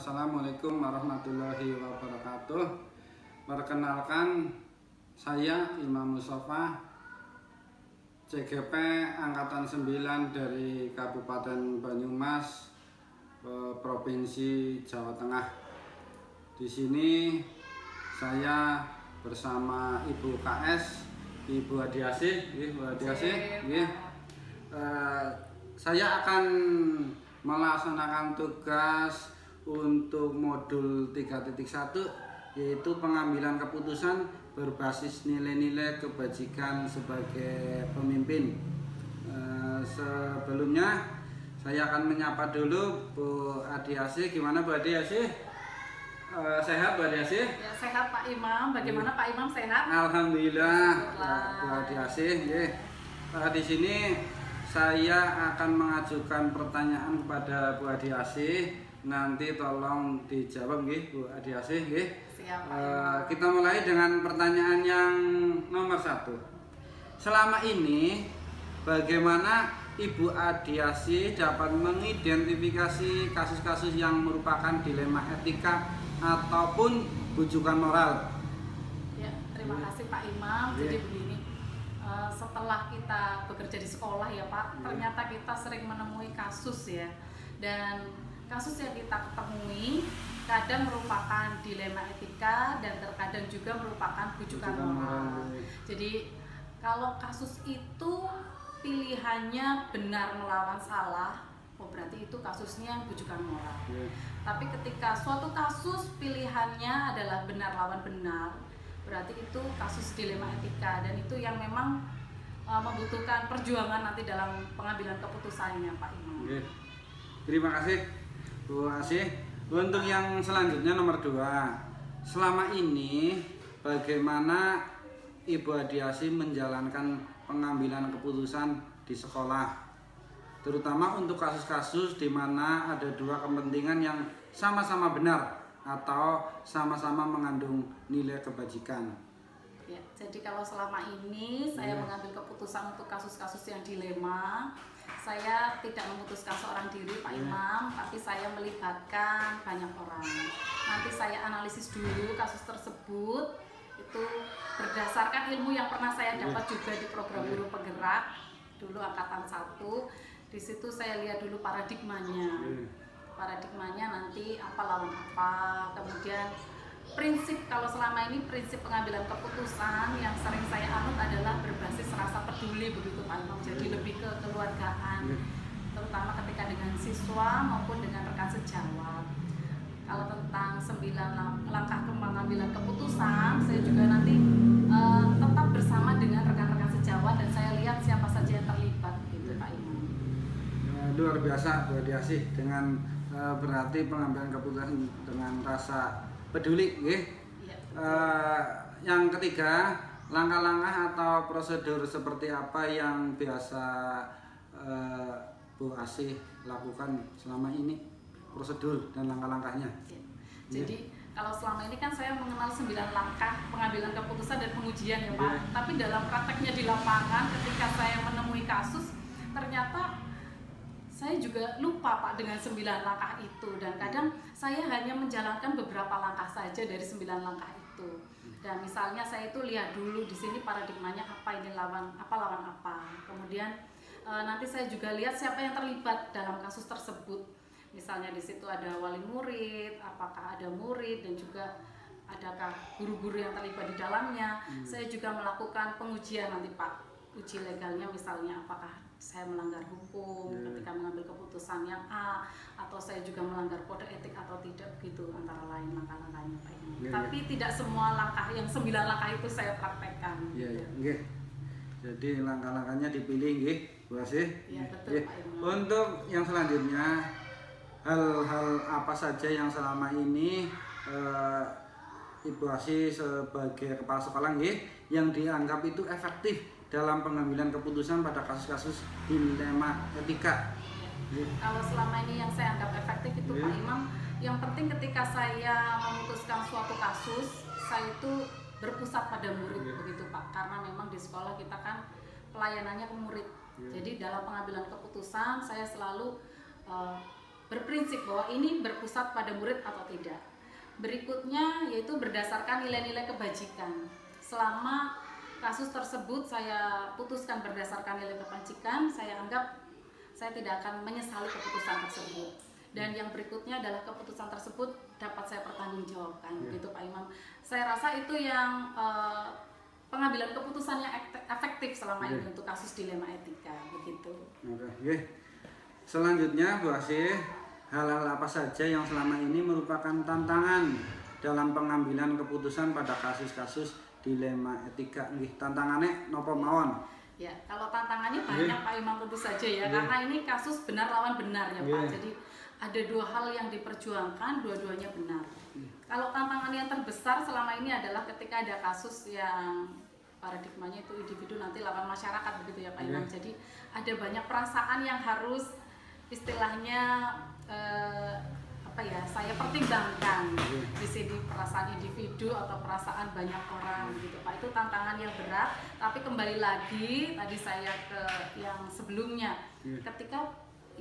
Assalamualaikum warahmatullahi wabarakatuh. Perkenalkan, saya Imam Mustafa, CGP Angkatan 9 dari Kabupaten Banyumas, Provinsi Jawa Tengah. Di sini saya bersama Ibu KS, Ibu Adiasih, saya akan melaksanakan tugas untuk modul 3.1, yaitu pengambilan keputusan berbasis nilai-nilai kebajikan sebagai pemimpin. Sebelumnya saya akan menyapa dulu Bu Adiasih. Gimana Bu Adiasih? Sehat Bu Adiasih? Ya, sehat Pak Imam. Bagaimana Pak Imam, sehat? Alhamdulillah Bu Adiasih. Di sini saya akan mengajukan pertanyaan kepada Bu Adiasih. Nanti tolong dijawab Bu Adiasih. Siap, Kita mulai dengan pertanyaan yang nomor 1. Selama ini bagaimana Ibu Adiasih dapat mengidentifikasi kasus-kasus yang merupakan dilema etika ataupun bujukan moral? Ya, terima kasih Pak Imam. Jadi begini, setelah kita bekerja di sekolah ya Pak, ternyata kita sering menemui kasus ya, dan kasus yang kita ketemui kadang merupakan dilema etika dan terkadang juga merupakan bujukan moral. Jadi kalau kasus itu pilihannya benar melawan salah, berarti itu kasusnya bujukan moral. Tapi ketika suatu kasus pilihannya adalah benar lawan benar, berarti itu kasus dilema etika, dan itu yang memang membutuhkan perjuangan nanti dalam pengambilan keputusannya Pak Imam. Terima kasih Bu Asih. Untuk yang selanjutnya nomor 2, selama ini bagaimana Ibu Adiasih menjalankan pengambilan keputusan di sekolah, terutama untuk kasus-kasus di mana ada dua kepentingan yang sama-sama benar atau sama-sama mengandung nilai kebajikan? Ya, jadi kalau selama ini saya mengambil keputusan untuk kasus-kasus yang dilema, saya tidak memutuskan seorang diri Pak Imam, tapi saya melibatkan banyak orang. Nanti saya analisis dulu kasus tersebut, itu berdasarkan ilmu yang pernah saya dapat juga di program Guru Penggerak dulu angkatan 1. Di situ saya lihat dulu paradigmanya nanti apa lawan apa, kemudian prinsip. Kalau selama ini prinsip pengambilan keputusan yang sering saya anut adalah berbasis rasa peduli, begitu Pak Imam. Jadi lebih ke keluargaan, terutama ketika dengan siswa maupun dengan rekan sejawat. Kalau tentang 9 langkah pengambilan keputusan, saya juga nanti tetap bersama dengan rekan-rekan sejawat dan saya lihat siapa saja yang terlibat, gitu Pak Imam. Luar biasa Bu Adiasih, dengan berarti pengambilan keputusan dengan rasa peduli, yang ketiga, langkah-langkah atau prosedur seperti apa yang biasa Bu Asih lakukan selama ini, prosedur dan langkah-langkahnya? Jadi kalau selama ini kan saya mengenal 9 langkah pengambilan keputusan dan pengujian ya Pak, tapi dalam prakteknya di lapangan ketika saya menemui kasus, ternyata saya juga lupa Pak dengan 9 langkah itu, dan kadang saya hanya menjalankan beberapa langkah saja dari 9 langkah itu. Dan misalnya saya itu lihat dulu di sini paradigmanya apa, ini lawan apa. Kemudian nanti saya juga lihat siapa yang terlibat dalam kasus tersebut. Misalnya di situ ada wali murid, apakah ada murid, dan juga adakah guru-guru yang terlibat di dalamnya. Saya juga melakukan pengujian nanti Pak, uji legalnya, misalnya apakah saya melanggar hukum ketika mengambil keputusan yang A, atau saya juga melanggar kode etik atau tidak, gitu antara lain langkah-langkahnya Pak Imam. Tapi tidak semua langkah yang 9 langkah itu saya praktekkan. Jadi langkah-langkahnya dipilih Bu Asih. Betul Pak Imam. Untuk yang selanjutnya, hal-hal apa saja yang selama ini Ibu Asih sebagai kepala sekolah yang dianggap itu efektif dalam pengambilan keputusan pada kasus-kasus dilema etika? Kalau selama ini yang saya anggap efektif itu Pak Imam, yang penting ketika saya memutuskan suatu kasus, saya itu berpusat pada murid, begitu Pak, karena memang di sekolah kita kan pelayanannya ke murid. Jadi dalam pengambilan keputusan saya selalu berprinsip bahwa ini berpusat pada murid atau tidak. Berikutnya yaitu berdasarkan nilai-nilai kebajikan. Selama kasus tersebut saya putuskan berdasarkan nilai kebajikan, saya anggap saya tidak akan menyesali keputusan tersebut. Dan yang berikutnya adalah keputusan tersebut dapat saya pertanggungjawabkan, gitu Pak Imam. Saya rasa itu yang pengambilan keputusan yang efektif selama ini untuk kasus dilema etika, begitu. Oke. Selanjutnya Bu Asih, hal-hal apa saja yang selama ini merupakan tantangan dalam pengambilan keputusan pada kasus-kasus dilema etika? Tantangannya nopo mawon? Ya, kalau tantangannya banyak Pak Imam tentu saja ya, karena ini kasus benar lawan benar ya Pak. Jadi ada dua hal yang diperjuangkan, dua-duanya benar. Kalau tantangan yang terbesar selama ini adalah ketika ada kasus yang paradigmanya itu individu nanti lawan masyarakat begitu ya Pak Imam. Jadi ada banyak perasaan yang harus istilahnya saya pertimbangkan di sini, perasaan individu atau perasaan banyak orang gitu Pak. Itu tantangan yang berat, tapi kembali lagi tadi saya ke yang sebelumnya, ketika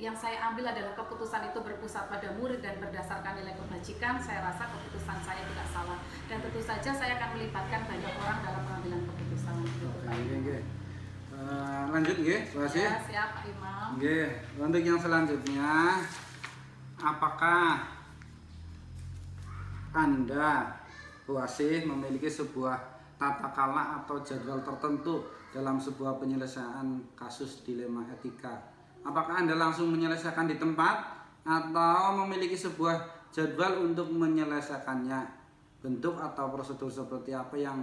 yang saya ambil adalah keputusan itu berpusat pada murid dan berdasarkan nilai kebajikan, saya rasa keputusan saya tidak salah, dan tentu saja saya akan melibatkan banyak orang dalam pengambilan keputusan gitu Pak. Lanjut nggih, Bu Asih? Ya, siap Pak Imam. Nggih, untuk yang selanjutnya, apakah Anda, Bu Asih, memiliki sebuah tata kala atau jadwal tertentu dalam sebuah penyelesaian kasus dilema etika? Apakah Anda langsung menyelesaikan di tempat atau memiliki sebuah jadwal untuk menyelesaikannya? Bentuk atau prosedur seperti apa yang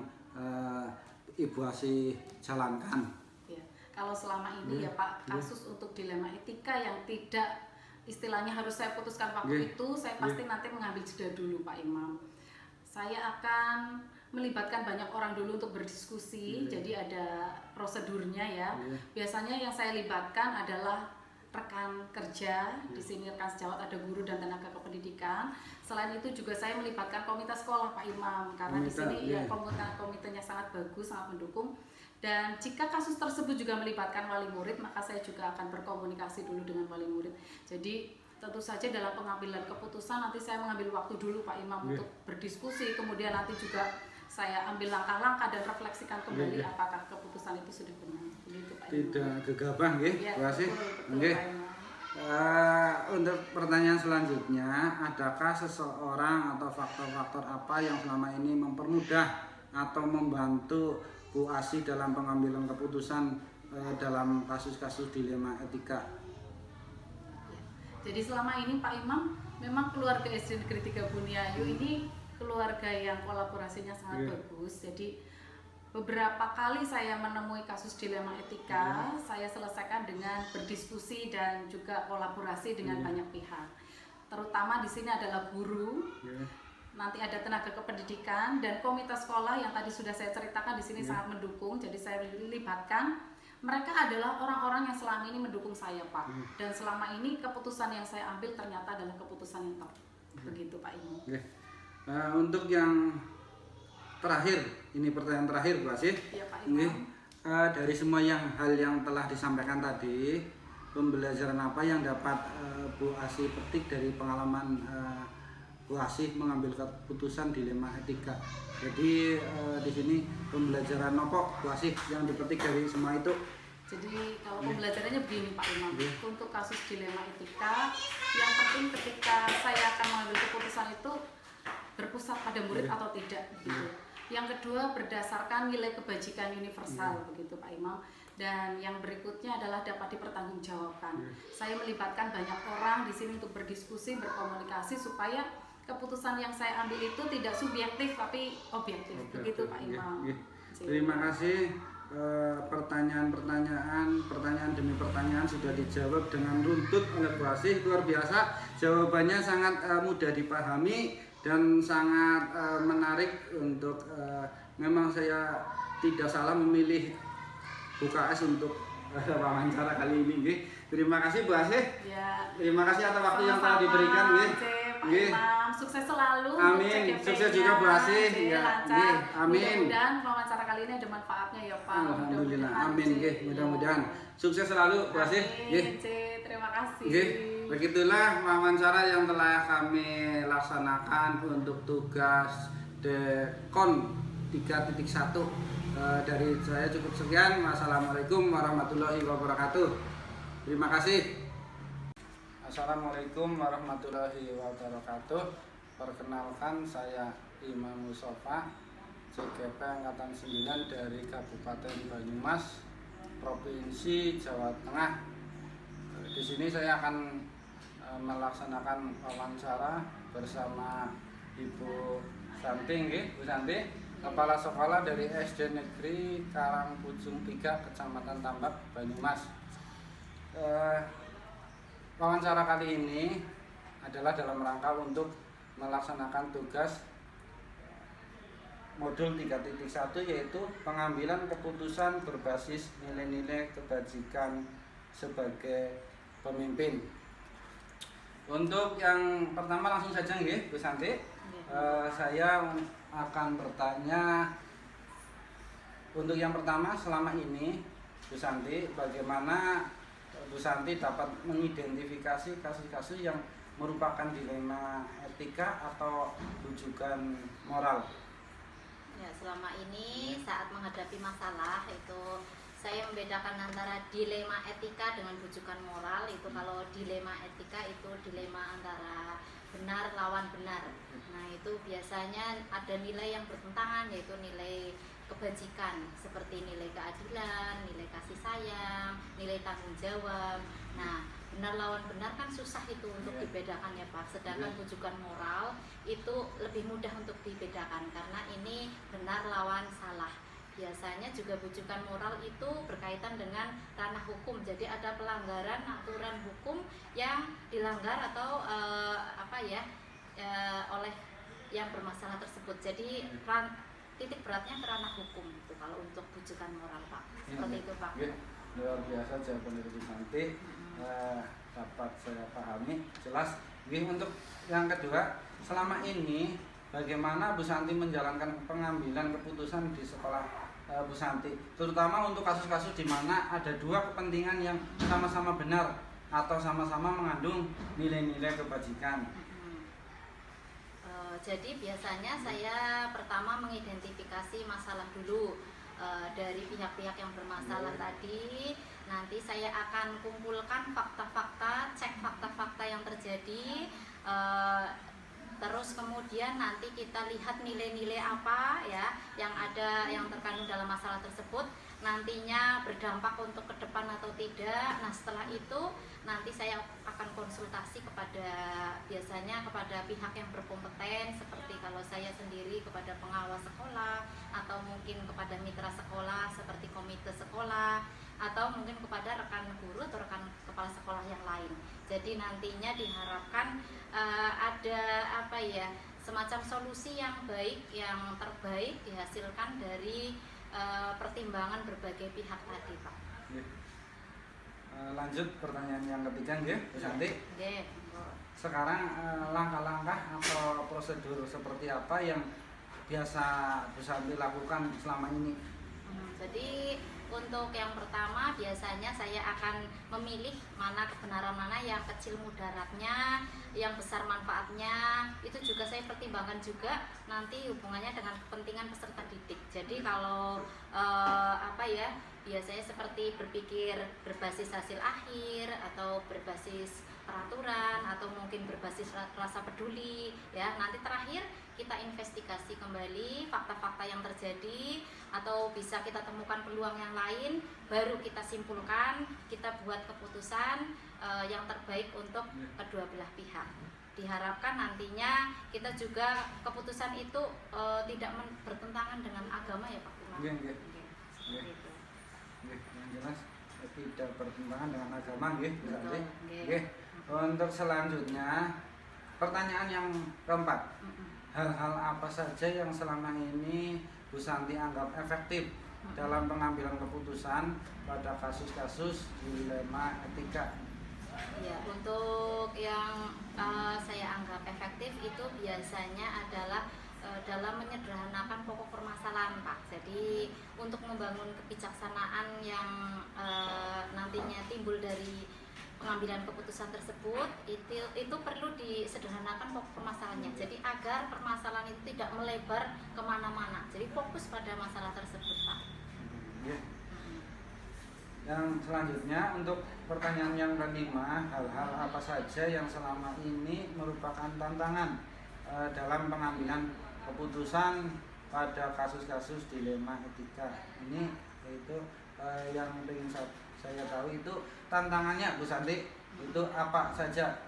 Ibu Asih jalankan? Ya, kalau selama ini ya Pak, kasus untuk dilema etika yang tidak istilahnya harus saya putuskan waktu itu, saya pasti nanti mengambil jeda dulu Pak Imam. Saya akan melibatkan banyak orang dulu untuk berdiskusi, jadi ada prosedurnya ya. Biasanya yang saya libatkan adalah rekan kerja, di sini rekan sejawat, ada guru dan tenaga kependidikan. Selain itu juga saya melibatkan komite sekolah Pak Imam, karena di sini ya komitenya sangat bagus, sangat mendukung. Dan jika kasus tersebut juga melibatkan wali murid, maka saya juga akan berkomunikasi dulu dengan wali murid. Jadi tentu saja dalam pengambilan keputusan nanti saya mengambil waktu dulu Pak Imam untuk berdiskusi, kemudian nanti juga saya ambil langkah-langkah dan refleksikan kembali apakah keputusan itu sudah benar. Begitu Pak Imam. Tidak gegabah nggih, Bu Asih. Nggih. Pak Imam. Untuk pertanyaan selanjutnya, adakah seseorang atau faktor-faktor apa yang selama ini mempermudah atau membantu Bu Asih dalam pengambilan keputusan dalam kasus-kasus dilema etika? Jadi selama ini Pak Imam, memang keluarga SD Negeri 3 Buniayu ini keluarga yang kolaborasinya sangat bagus. Jadi beberapa kali saya menemui kasus dilema etika, saya selesaikan dengan berdiskusi dan juga kolaborasi dengan banyak pihak. Terutama di sini adalah guru, nanti ada tenaga kependidikan dan komite sekolah yang tadi sudah saya ceritakan di sini sangat mendukung. Jadi saya libatkan. Mereka adalah orang-orang yang selama ini mendukung saya Pak. Dan selama ini keputusan yang saya ambil ternyata adalah keputusan yang tepat. Begitu Pak Imam. Untuk yang terakhir, ini pertanyaan terakhir Bu Asih. Ya, Pak Imam. Dari semua hal yang telah disampaikan tadi, pembelajaran apa yang dapat Bu Asih petik dari pengalaman Bu Asih mengambil keputusan dilema etika? Jadi di sini pembelajaran apa Bu Asih yang dipetik dari semua itu? Jadi kalau pembelajarannya begini Pak Imam, untuk kasus dilema etika, yang penting ketika saya akan mengambil keputusan itu berpusat pada murid atau tidak, gitu. Yang kedua berdasarkan nilai kebajikan universal, begitu Pak Imam. Dan yang berikutnya adalah dapat dipertanggungjawabkan. Saya melibatkan banyak orang di sini untuk berdiskusi, berkomunikasi supaya keputusan yang saya ambil itu tidak subjektif tapi objektif, begitu Pak Imam. Terima kasih. Pertanyaan demi pertanyaan sudah dijawab dengan runtut oleh Bu Asih, luar biasa. Jawabannya sangat mudah dipahami dan sangat menarik untuk memang saya tidak salah memilih UKS untuk wawancara kali ini. Terima kasih Bu Asih. Ya. Terima kasih atas waktu yang telah diberikan. Pak Imam, sukses selalu. Amin. Sukses juga Bu Asih. Lancar. Amin. Mudah-mudahan wawancara kali ini ada manfaatnya ya Pak. Alhamdulillah. Amin. Mudah-mudahan. Sukses selalu Bu Asih. Terima kasih. Begitulah wawancara yang telah kami laksanakan untuk tugas Dekon 3.1. Dari saya cukup sekian. Wassalamualaikum warahmatullahi wabarakatuh. Terima kasih. Assalamualaikum warahmatullahi wabarakatuh. Perkenalkan, saya Imam Mustafa, CGP Angkatan 9 dari Kabupaten Banyumas, Provinsi Jawa Tengah. Di sini saya akan melaksanakan wawancara bersama Ibu Santi, Bu Santi, Kepala Sekolah dari SD Negeri Karangpujung 3, Kecamatan Tambak, Banyumas. Wawancara kali ini adalah dalam rangka untuk melaksanakan tugas modul 3.1, yaitu pengambilan keputusan berbasis nilai-nilai kebajikan sebagai pemimpin. Untuk yang pertama langsung saja nggih, Bu Santi. Saya akan bertanya untuk yang pertama, selama ini Bu Santi, bagaimana Bu Santi dapat mengidentifikasi kasus-kasus yang merupakan dilema etika atau rujukan moral? Ya, selama ini saat menghadapi masalah itu saya membedakan antara dilema etika dengan rujukan moral. Itu kalau dilema etika itu dilema antara benar lawan benar. Nah, itu biasanya ada nilai yang bertentangan, yaitu nilai kebajikan seperti nilai keadilan, nilai kasih sayang, nilai tanggung jawab. Nah, benar lawan benar kan susah itu untuk dibedakan ya Pak. Sedangkan rujukan moral itu lebih mudah untuk dibedakan karena ini benar lawan salah. Biasanya juga rujukan moral itu berkaitan dengan ranah hukum. Jadi ada pelanggaran aturan hukum yang dilanggar atau oleh yang bermasalah tersebut. Jadi titik beratnya ke ranah hukum itu kalau untuk rujukan moral Pak. Seperti itu Pak. Luar biasa jawaban dari Bu Santi. Dapat saya pahami jelas. Untuk yang kedua, selama ini bagaimana Bu Santi menjalankan pengambilan keputusan di sekolah Bu Santi, terutama untuk kasus-kasus di mana ada dua kepentingan yang sama-sama benar atau sama-sama mengandung nilai-nilai kebajikan? Jadi biasanya saya pertama mengidentifikasi masalah dulu dari pihak-pihak yang bermasalah tadi. Nanti saya akan kumpulkan fakta-fakta, cek fakta-fakta yang terjadi. Terus kemudian nanti kita lihat nilai-nilai apa ya yang ada yang terkandung dalam masalah tersebut, nantinya berdampak untuk ke depan atau tidak. Nah, setelah itu nanti saya akan konsultasi biasanya kepada pihak yang berkompeten, seperti kalau saya sendiri kepada pengawas sekolah, atau mungkin kepada mitra sekolah seperti komite sekolah, atau mungkin kepada rekan guru atau rekan kepala sekolah yang lain. Jadi nantinya diharapkan ada semacam solusi yang baik, yang terbaik dihasilkan dari pertimbangan berbagai pihak tadi Pak. Lanjut pertanyaan yang ketiga nggih, Bu Santi. Sekarang langkah-langkah atau prosedur seperti apa yang biasa Bu Santi lakukan selama ini? Jadi untuk yang pertama biasanya saya akan memilih mana kebenaran mana yang kecil mudaratnya, yang besar manfaatnya. Itu juga saya pertimbangkan juga nanti hubungannya dengan kepentingan peserta didik. Jadi kalau biasanya seperti berpikir berbasis hasil akhir atau berbasis peraturan atau mungkin berbasis rasa peduli ya. Nanti terakhir kita investigasi kembali fakta-fakta yang terjadi atau bisa kita temukan peluang yang lain, baru kita simpulkan, kita buat keputusan yang terbaik untuk kedua belah pihak. Diharapkan nantinya kita juga keputusan itu tidak bertentangan dengan agama ya Pak Imam. Seperti itu. Yang jelas tidak bertentangan dengan agama nggih. Untuk selanjutnya pertanyaan yang keempat. Hal-hal apa saja yang selama ini Bu Santi anggap efektif dalam pengambilan keputusan pada kasus-kasus dilema etika? Ya, untuk yang saya anggap efektif itu biasanya adalah dalam menyederhanakan pokok permasalahan Pak. Jadi untuk membangun kebijaksanaan yang nantinya timbul dari pengambilan keputusan tersebut itu perlu disederhanakan pokok permasalahannya. Jadi agar permasalahan itu tidak melebar kemana-mana. Jadi fokus pada masalah tersebut, Pak. Ya. Yang selanjutnya untuk pertanyaan yang kelima, hal-hal apa saja yang selama ini merupakan tantangan dalam pengambilan keputusan pada kasus-kasus dilema etika. Ini yaitu yang ingin saya tahu itu tantangannya Bu Santi itu apa saja?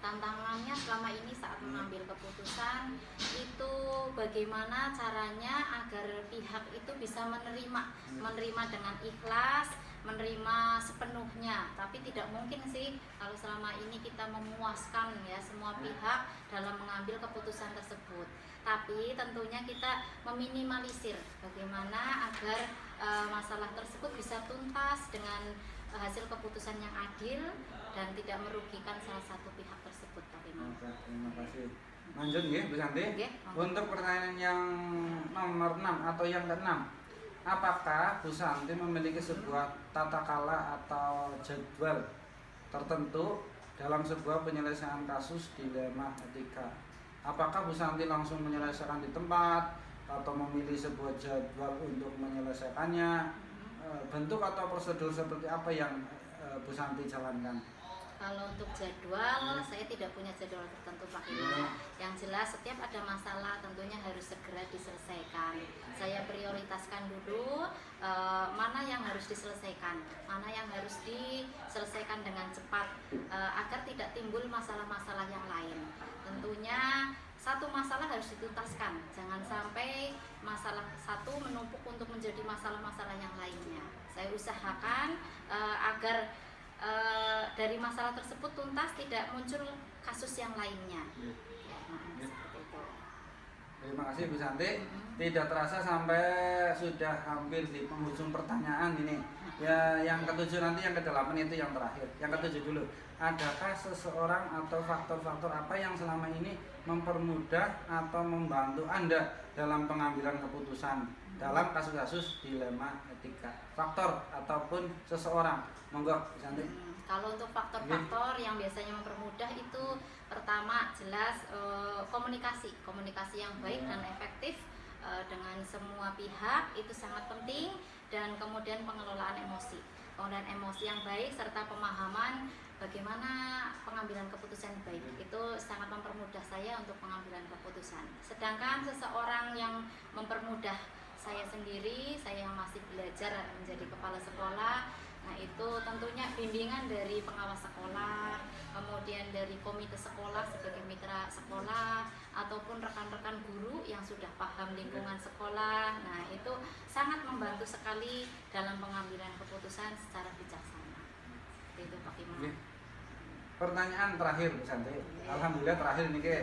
Tantangannya selama ini saat mengambil keputusan itu bagaimana caranya agar pihak itu bisa menerima dengan ikhlas, menerima sepenuhnya. Tapi tidak mungkin sih kalau selama ini kita memuaskan ya semua pihak dalam mengambil keputusan tersebut. Tapi tentunya kita meminimalisir bagaimana agar masalah tersebut bisa tuntas dengan hasil keputusan yang adil dan tidak merugikan salah satu pihak tersebut, Pak Imam. Oke, terima kasih. Lanjut ya Bu Santi. Oke. Untuk pertanyaan yang nomor 6 atau yang ke-6, apakah Bu Santi memiliki sebuah tata kala atau jadwal tertentu dalam sebuah penyelesaian kasus dilema etika? Apakah Bu Santi langsung menyelesaikan di tempat atau memilih sebuah jadwal untuk menyelesaikannya? Bentuk atau prosedur seperti apa yang Bu Santi jalankan? Kalau untuk jadwal, saya tidak punya jadwal tertentu, Pak Imam. Yang jelas setiap ada masalah tentunya harus segera diselesaikan. Saya prioritaskan dulu mana yang harus diselesaikan, mana yang harus diselesaikan dengan cepat agar tidak timbul masalah-masalah yang lain. Tentunya satu masalah harus dituntaskan, jangan sampai masalah satu menumpuk untuk menjadi masalah-masalah yang lainnya. Saya usahakan agar dari masalah tersebut tuntas, tidak muncul kasus yang lainnya. Seperti itu. Terima kasih Bu Santi. Tidak terasa sampai sudah hampir di penghujung pertanyaan ini. Ya, yang ketujuh nanti yang ke-8 itu yang terakhir. Yang ketujuh dulu. Adakah seseorang atau faktor-faktor apa yang selama ini mempermudah atau membantu Anda dalam pengambilan keputusan dalam kasus-kasus dilema etika? Faktor ataupun seseorang. Monggo Bu Santi. Kalau untuk faktor-faktor yang biasanya mempermudah itu pertama jelas komunikasi yang baik dan efektif dengan semua pihak itu sangat penting, dan kemudian pengelolaan emosi yang baik serta pemahaman bagaimana pengambilan keputusan baik itu sangat mempermudah saya untuk pengambilan keputusan. Sedangkan seseorang yang mempermudah saya sendiri, saya yang masih belajar menjadi kepala sekolah, nah itu tentunya bimbingan dari pengawas sekolah, kemudian dari komite sekolah sebagai mitra sekolah, ataupun rekan-rekan guru yang sudah paham lingkungan sekolah. Nah itu sangat membantu sekali dalam pengambilan keputusan secara bijaksana. Seperti itu Pak Imam. Pertanyaan terakhir Bu Santi. Alhamdulillah terakhir nih ke.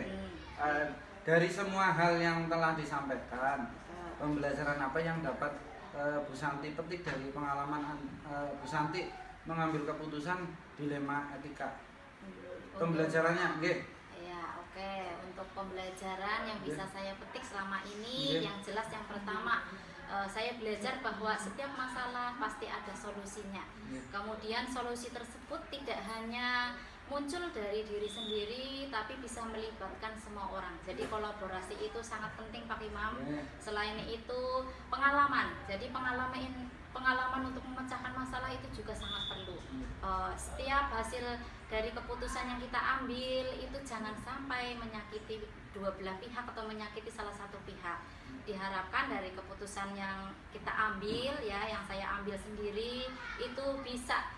Dari semua hal yang telah disampaikan, pembelajaran apa yang dapat Bu Santi petik dari pengalaman Bu Santi mengambil keputusan dilema etika? Pembelajarannya, nggih. Ya, oke. Untuk pembelajaran yang bisa saya petik selama ini, yang jelas yang pertama, saya belajar bahwa setiap masalah pasti ada solusinya. Kemudian solusi tersebut tidak hanya muncul dari diri sendiri, tapi bisa melibatkan semua orang. Jadi kolaborasi itu sangat penting Pak Imam. Selain itu pengalaman. Jadi pengalaman untuk memecahkan masalah itu juga sangat perlu. Setiap hasil dari keputusan yang kita ambil itu jangan sampai menyakiti dua belah pihak atau menyakiti salah satu pihak. Diharapkan dari keputusan yang kita ambil ya, yang saya ambil sendiri itu bisa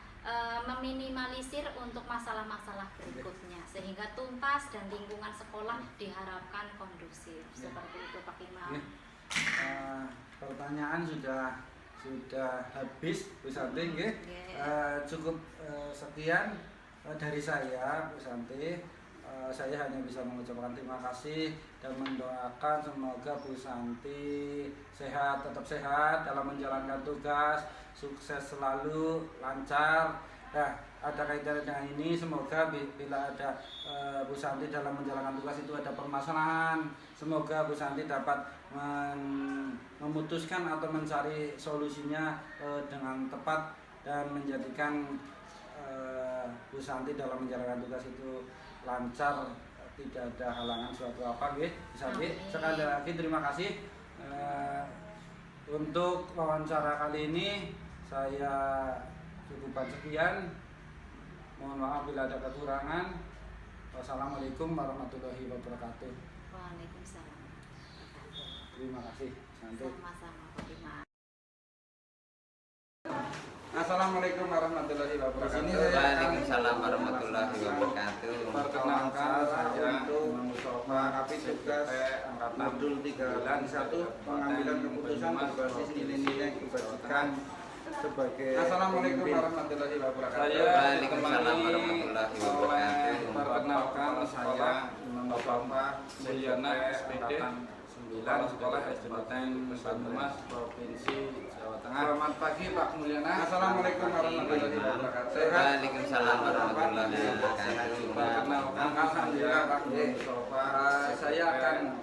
meminimalisir untuk masalah-masalah berikutnya sehingga tuntas dan lingkungan sekolah diharapkan kondusif. Seperti itu Pak Imam. Pertanyaan sudah habis Bu Santi nggih. Cukup sekian dari saya Bu Santi. Saya hanya bisa mengucapkan terima kasih dan mendoakan semoga Bu Santi tetap sehat dalam menjalankan tugas, sukses selalu, lancar. Nah, ada kaitannya dengan ini, semoga bila ada Bu Santi dalam menjalankan tugas itu ada permasalahan, semoga Bu Santi dapat memutuskan atau mencari solusinya dengan tepat dan menjadikan Bu Santi dalam menjalankan tugas itu lancar, tidak ada halangan suatu apa, nggih. Santi, sekali lagi terima kasih. Untuk wawancara kali ini saya cukupkan sekian. Mohon maaf bila ada kekurangan. Wassalamualaikum warahmatullahi wabarakatuh. Waalaikumsalam. Terima kasih. Santi. Sama-sama, Pak Imam. Assalamualaikum warahmatullahi wabarakatuh. Waalaikumsalam warahmatullahi wabarakatuh. Perkenalkan saya Imam Mustafa, Kapit tugas modul 3.1 pengambilan keputusan berbasis nilai-nilai kebajikan sebagai. Assalamualaikum warahmatullahi wabarakatuh. Waalaikumsalam warahmatullahi wabarakatuh. Perkenalkan saya Imam Mustafa Mulyana SPD 9 Sekolah SDN Banyumas Provinsi Jawa Tengah. Selamat pagi Pak Mulyana. Assalamualaikum warahmatullahi wabarakatuh. Waalaikumsalam warahmatullahi wabarakatuh. Perkenalkan alhamdulillah Pak Mustafa. Saya akan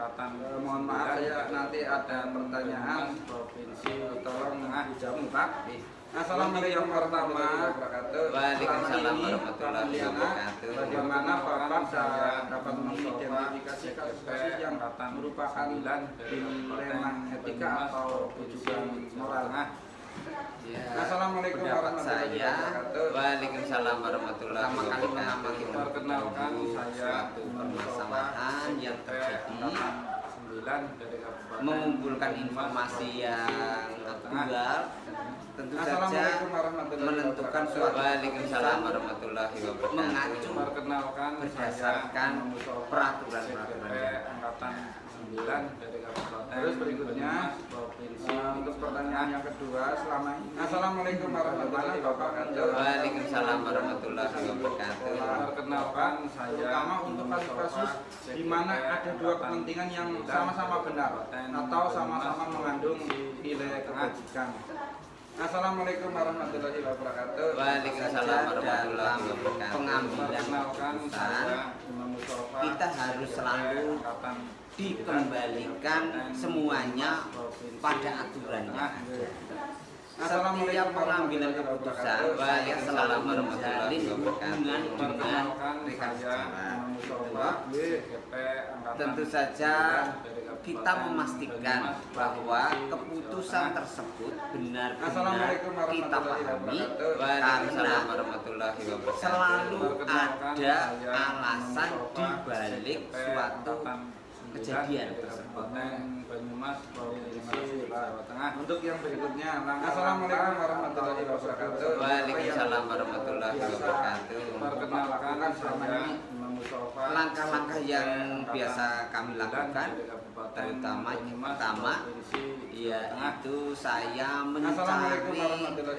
mohon maaf saya nanti ada pertanyaan provinsi, tolong dijawab Pak. Assalamualaikum warahmatullahi wabarakatuh. Waalaikumsalam warahmatullahi wabarakatuh. Bagaimana Bapak dapat mengidentifikasi kasus-kasus yang merupakan dilema etika atau ujian moral? Assalamualaikum warahmatullahi wabarakatuh. Waalaikumsalam warahmatullahi wabarakatuh. Perkenalkan saya suatu permasalahan yang terjadi dari mengumpulkan informasi yang aktual, tentu saja menentukan suatu. Waalaikumsalam warahmatullahi wabarakatuh. Mengacu berdasarkan peraturan-peraturan angkatan 9 dari Kabupaten. Terus berikutnya untuk pertanyaan yang kedua selama ini. Assalamualaikum warahmatullahi wabarakatuh. Waalaikumsalam warahmatullahi wabarakatuh. Perkenalkan saya terutama untuk kasus-kasus di mana ada dua kepentingan yang sama-sama benar atau sama-sama mengandung nilai kebajikan. Assalamualaikum warahmatullahi wabarakatuh. Waalaikumsalam warahmatullahi wabarakatuh. Pengambilan keputusan kita harus selalu dikembalikan semuanya pada aturannya. Setiap pengambilan keputusan Waalaikumsalam warahmatullahi wabarakatuh dengan rekan sejarah. Tentu saja kita memastikan bahwa keputusan tersebut benar-benar kita pahami karena selalu ada alasan di balik suatu kejadian tersebut. Untuk yang berikutnya, Assalamualaikum warahmatullahi wabarakatuh. Waalaikumsalam warahmatullahi wabarakatuh. Perkenalkan selama ini langkah-langkah yang biasa kami lakukan, terutama yang pertama yaitu saya mencari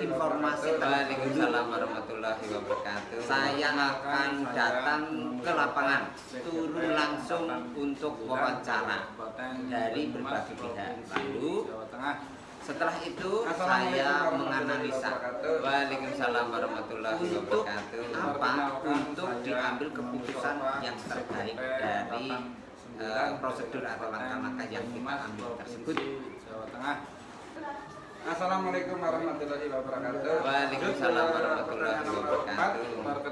informasi. Waalaikumsalam warahmatullahi wabarakatuh. Saya akan datang ke lapangan, turun langsung untuk wawancara dari berbagai pihak. Lalu setelah itu saya menganalisa. Waalaikumsalam warahmatullahi wabarakatuh. Apa? Untuk diambil keputusan yang terbaik dari prosedur atau langkah-langkah yang kita ambil tersebut. Assalamualaikum warahmatullahi wabarakatuh. Waalaikumsalam warahmatullahi wabarakatuh.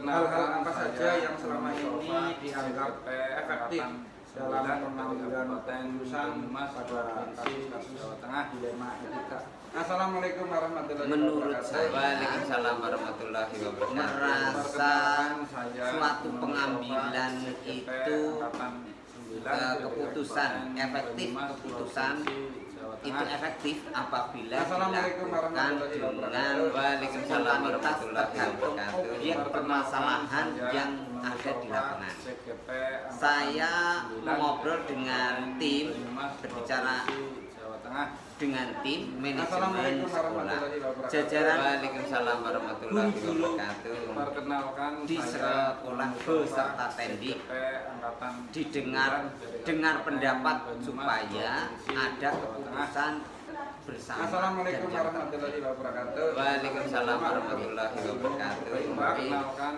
Hal-hal apa saja yang selama ini dianggap efektif dalam pengambilan keputusan pada kasus-kasus dilema etika? Assalamualaikum warahmatullahi Menurut wabarakatuh. saya, Waalaikumsalam warahmatullahi wabarakatuh. Merasa suatu pengambilan itu keputusan efektif, keputusan itu efektif apabila dilakukan dengan Waalaikumsalam warahmatullahi wabarakatuh. Objek permasalahan yang ada di lapangan. Saya mengobrol dengan tim, berbicara dengan tim manajemen sekolah, jajaran Waalaikumsalam warahmatullahi wabarakatuh. di sekolah beserta tendik, didengar pendapat supaya ada keputusan bersama. Assalamualaikum dan warahmatullahi wabarakatuh. Waalaikumsalam warahmatullahi wabarakatuh. Perkenalkan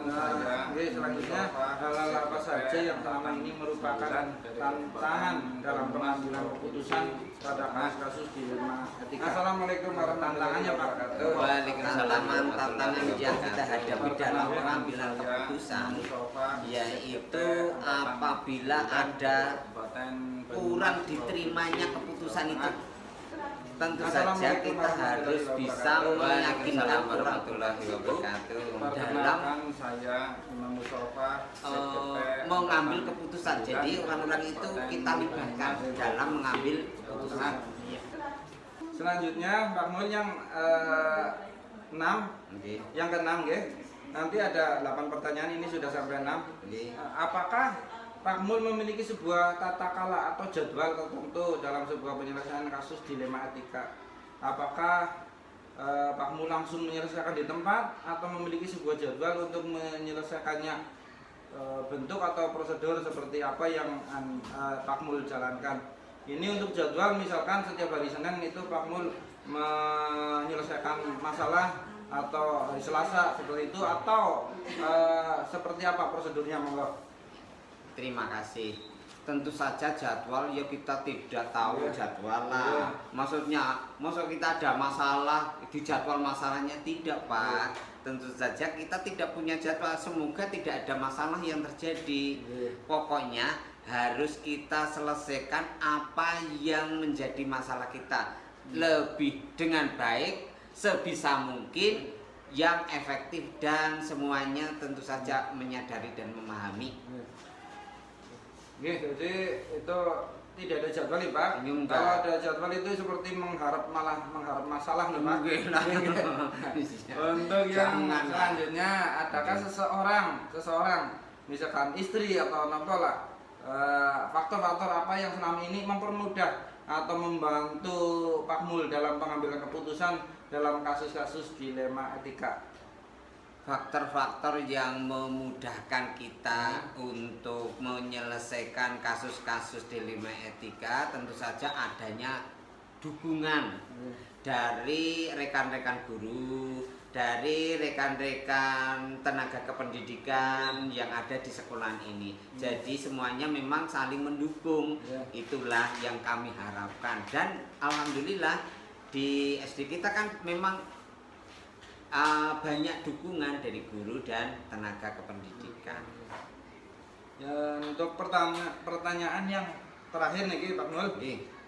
selanjutnya hal-hal apa saja yang selama ini merupakan tantangan dalam pengambilan keputusan pada kasus-kasus dilema etika. Assalamualaikum warahmatullahi wabarakatuh. Waalaikumsalam. Tantangan yang kita hadapi dalam pengambilan keputusan yaitu apabila ada kurang diterimanya keputusan itu. Tentu saja kita harus bisa meyakinkan warahmatullahi wabarakatuh dalam mengambil keputusan. Jadi orang-orang itu kita libatkan dalam mengambil keputusan. Selanjutnya Pak Mul yang 6, yang ke-6 ya. Nanti ada 8 pertanyaan, ini sudah sampai 6. Apakah Pak Mul memiliki sebuah tata kala atau jadwal tertentu dalam sebuah penyelesaian kasus dilema etika? Apakah Pak Mul langsung menyelesaikan di tempat atau memiliki sebuah jadwal untuk menyelesaikannya? Bentuk atau prosedur seperti apa yang Pak Mul jalankan? Ini untuk jadwal, misalkan setiap hari Senin itu Pak Mul menyelesaikan masalah, atau hari Selasa seperti itu, atau seperti apa prosedurnya, monggo? Terima kasih. Tentu saja jadwal ya kita tidak tahu jadwal lah. Maksudnya kita ada masalah di jadwal masalahnya, tidak Pak. Tentu saja kita tidak punya jadwal. Semoga tidak ada masalah yang terjadi. Pokoknya harus kita selesaikan apa yang menjadi masalah kita lebih dengan baik sebisa mungkin, yang efektif, dan semuanya tentu saja menyadari dan memahami. Jadi itu tidak ada jadwal nih Pak. Kalau ada jadwal itu seperti mengharap masalah nih Pak. Untuk yang selanjutnya, adakah seseorang misalkan istri atau nopola, faktor-faktor apa yang selama ini mempermudah atau membantu Pak Mul dalam pengambilan keputusan dalam kasus-kasus dilema etika? Faktor-faktor yang memudahkan kita untuk menyelesaikan kasus-kasus dilema etika tentu saja adanya dukungan dari rekan-rekan guru, dari rekan-rekan tenaga kependidikan yang ada di sekolahan ini. Jadi semuanya memang saling mendukung. Itulah yang kami harapkan. Dan alhamdulillah di SD kita kan memang banyak dukungan dari guru dan tenaga kependidikan. Ya, untuk pertanyaan yang terakhir nih Pak Mul,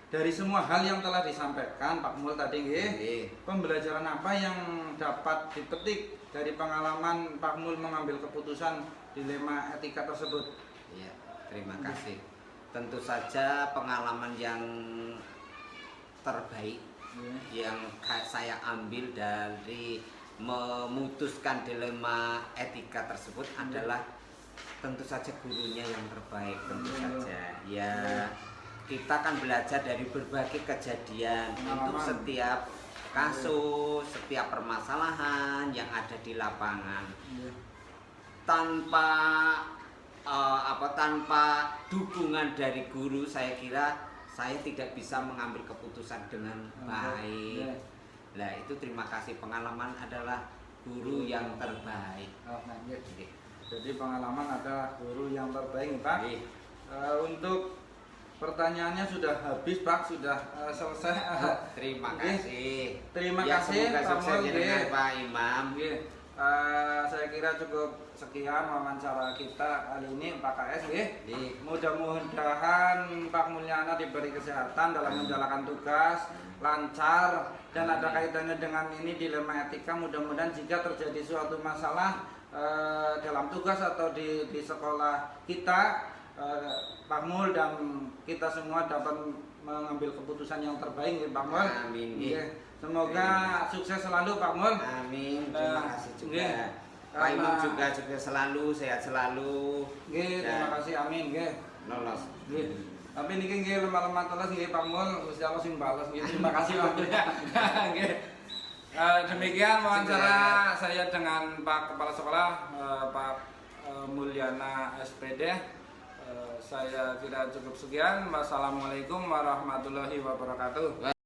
dari semua hal yang telah disampaikan Pak Mul tadi, pembelajaran apa yang dapat dipetik dari pengalaman Pak Mul mengambil keputusan dilema etika tersebut? Ya, terima kasih. Tentu saja pengalaman yang terbaik yang saya ambil dari memutuskan dilema etika tersebut adalah tentu saja gurunya yang terbaik. Tentu saja ya, kita kan belajar dari berbagai kejadian untuk setiap kasus, setiap permasalahan yang ada di lapangan. Tanpa dukungan dari guru, saya kira saya tidak bisa mengambil keputusan dengan baik. Nah, itu terima kasih, pengalaman adalah guru yang terbaik. Jadi pengalaman adalah guru yang terbaik Pak. Untuk pertanyaannya sudah habis Pak, sudah selesai. Terima kasih. Terima ya, kasih Pak Mul, Pak Imam. Saya kira cukup sekian wawancara kita kali ini Pak KS. Mudah-mudahan Pak Mulyana diberi kesehatan dalam menjalankan tugas, lancar, dan ada kaitannya dengan ini dilema etika. Mudah-mudahan jika terjadi suatu masalah dalam tugas atau di sekolah kita, Pak Mul dan kita semua dapat mengambil keputusan yang terbaik, Pak Mul. Amin. Semoga sukses selalu Pak Mul. Amin. Terima kasih juga. Pak Imam juga selalu sehat selalu. Terima kasih, amin. Lolos. Tapi niki nggih lemah-lemah terus nggih Pak Mul, Gusti Allah sing bales nggih. Terima kasih Pak. Nggih. Demikian wawancara saya dengan Pak Kepala Sekolah Pak Mulyana SPD. Saya kira cukup sekian. Wassalamualaikum warahmatullahi wabarakatuh.